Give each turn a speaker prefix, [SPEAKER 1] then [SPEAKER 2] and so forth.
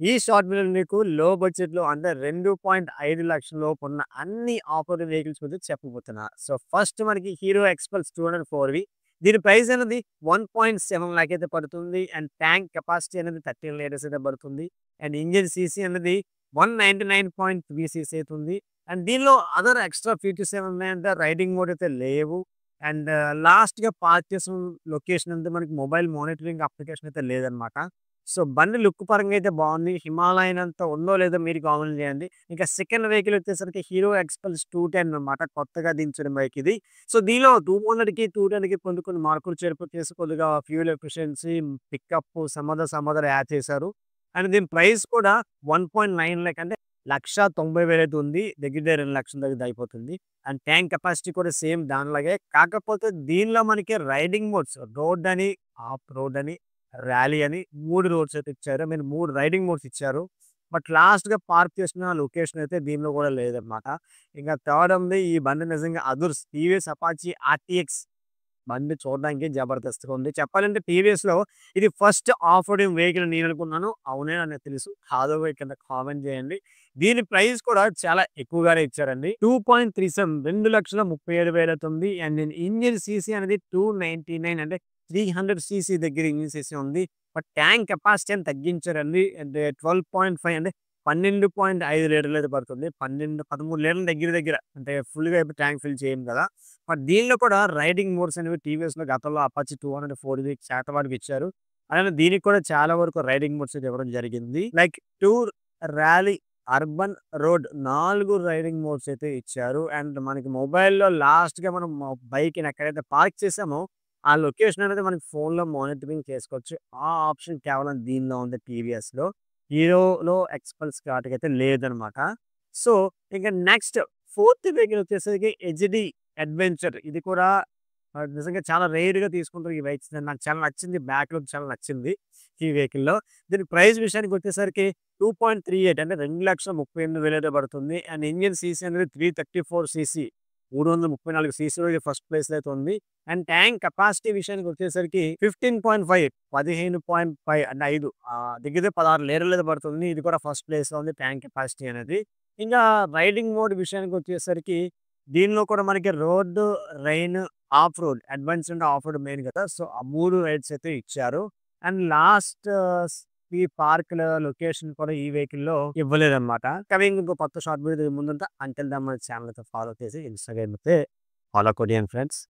[SPEAKER 1] ఈ షార్ట్ వీడియోలో మీకు లో బడ్జెట్‌లో అంటే 2,5,00,000 లోపున్న అన్ని ఆఫరోర్డ్ వెహికల్స్ గురించి చెప్పబోతున్నా. సో, ఫస్ట్ మనకి హీరో ఎక్స్‌పల్స్ 204వి. దీని ప్రైస్ అనేది 1.7 లాక్ అయితే పడుతుంది. అండ్ ట్యాంక్ కెపాసిటీ అనేది 13 లీటర్స్ అయితే పడుతుంది. అండ్ ఇంజిన్ సీసీ అనేది 199.3 సీసీ అయితుంది. అండ్ దీనిలో అదర్ ఎక్స్‌ట్రా ఫీచర్స్ ఏమున్నాయంటే రైడింగ్ మోడ్ అయితే లేవు. అండ్ లాస్ట్‌గా పార్క్ చేసిన లొకేషన్ అంతా మనకి మొబైల్ మానిటరింగ్ అప్లికేషన్ అయితే లేదనమాట. సో, బండి లుక్ పరంగా అయితే బావుంది. హిమాలయన్ అంత ఉందో లేదో మీరు కామెంట్ చేయండి. ఇంకా సెకండ్ వెహికల్ వచ్చేసరికి హీరో ఎక్స్‌పల్స్ 210 అనమాట. కొత్తగా దించిన బైక్ ఇది. సో, దీనిలో 200కి, 210కి కొన్ని మార్పులు చేర్పులు చేసి కొద్దిగా fuel efficiency, pickup some other add చేశారు. అండ్ దీని ప్రైస్ కూడా 1.9 లాక్ అంటే 1,90,000 అయితే ఉంది. దగ్గర దగ్గర 2,00,000 దగ్గర అయిపోతుంది. అండ్ ట్యాంక్ కెపాసిటీ కూడా సేమ్ దానిలాగే. కాకపోతే దీనిలో మనకి రైడింగ్ మోడ్స్ రోడ్ అని, ఆఫ్ రోడ్ అని, ర్యాలీ అని 3 రోడ్స్ అయితే ఇచ్చారు. ఐ మీన్ 3 రైడింగ్ మోడ్స్ ఇచ్చారు. బట్ లాస్ట్‌గా పార్క్ చేసిన లొకేషన్ అయితే దీనిలో కూడా లేదన్నమాట. ఇంకా థర్డ్ ఉంది ఈ బండి నిజంగా అదుర్స్ టీవీఎస్ అపాచీ ఆర్‌టీఎక్స్ బండి చూడడానికి జబర్దస్త్‌గా ఉంది. చెప్పాలంటే టీవీఎస్‌లో ఇది ఫస్ట్ ఆఫ్ రోడింగ్ వెహికల్ నేను అనుకున్నాను. అవునే అని తెలుసు. కాదో కింద కామెంట్ చేయండి. దీని ప్రైస్ కూడా చాలా ఎక్కువగానే ఇచ్చారండి. 2.37 2,37,000 అవుతుంది. అండ్ ఇంజిన్ సీసీ అనేది 299 అంటే 300 సీసీ దగ్గర ఇంజిన్ సీసీ ఉంది. బట్ ట్యాంక్ కెపాసిటీ అని తగ్గించారండి. అంటే 12.5 అంటే 12.5 లీటర్లు అయితే పడుతుంది. 12, 13 లీటర్ల దగ్గర దగ్గర అంటే ఫుల్‌గా ఇప్పుడు ట్యాంక్ ఫిల్ చేయం కదా! మరి దీనిలో కూడా రైడింగ్ మోడ్స్ అనేవి టీవీఎస్‌లో గతంలో అపాచీ 204 శాతం వరకు ఇచ్చారు. అలానే దీనికి కూడా చాలా వరకు రైడింగ్ మోడ్స్ అయితే ఇవ్వడం జరిగింది. Like tour, rally, urban, road 4 riding modes అయితే ఇచ్చారు. అండ్ మనకి మొబైల్‌లో లాస్ట్‌గా మనం బైక్‌ని ఎక్కడైతే పార్క్ చేసామో ఆ లొకేషన్ అనేది మనకి ఫోన్‌లో మానిటరింగ్ చేసుకోవచ్చు. ఆ ఆప్షన్ కేవలం దీనిలో ఉంది టీవీఎస్‌లో. హీరోలో ఎక్స్‌పల్స్ వాటికైతే లేదనమాట. సో, ఇంక నెక్స్ట్ ఫోర్త్ వెహికల్ వచ్చేసరికి హెచ్‌డీ అడ్వెంచర్. ఇది కూడా నిజంగా చాలా రేర్‌గా తీసుకుంటారు ఈ బైక్స్. నాకు చాలా నచ్చింది. బ్యాక్ లుక్ చాలా నచ్చింది ఈ వెహికల్‌లో. దీని ప్రైస్ విషయానికొచ్చేసరికి 2.38 అంటే 2,38,000 అయితే పడుతుంది. అండ్ ఇంజిన్ సీసీ అనేది 334 సీసీ 334 సీసీలో ఇది ఫస్ట్ ప్లేస్‌లో అయితే ఉంది. అండ్ ట్యాంక్ కెపాసిటీ విషయానికొచ్చేసరికి 15.5 15.5 అంటే 5 దగ్గర దగ్గర 16 లీటర్లు అయితే పడుతుంది. ఇది కూడా ఫస్ట్ ప్లేస్‌లో ఉంది ట్యాంక్ కెపాసిటీ అనేది. ఇంకా రైడింగ్ మోడ్ విషయానికొచ్చేసరికి దీనిలో కూడా మనకి road, rain, of road advance and of road main కదా! సో, ఆ 3 రైడ్స్ అయితే ఇచ్చారు. అండ్ లాస్ట్ ఈ పార్క్‌ల లొకేషన్ కూడా ఈ వెహికల్‌లో ఇవ్వలేదన్నమాట. కమింగ్ ఇంకో కొత్త షార్ట్ వీడియో ముందుంటా. అంటిల్ దెన్ మన ఛానెల్ అయితే ఫాలో చేసి ఇన్‌స్టాగ్రామ్ అయితే ఫాలో కొట్టియండి ఫ్రెండ్స్.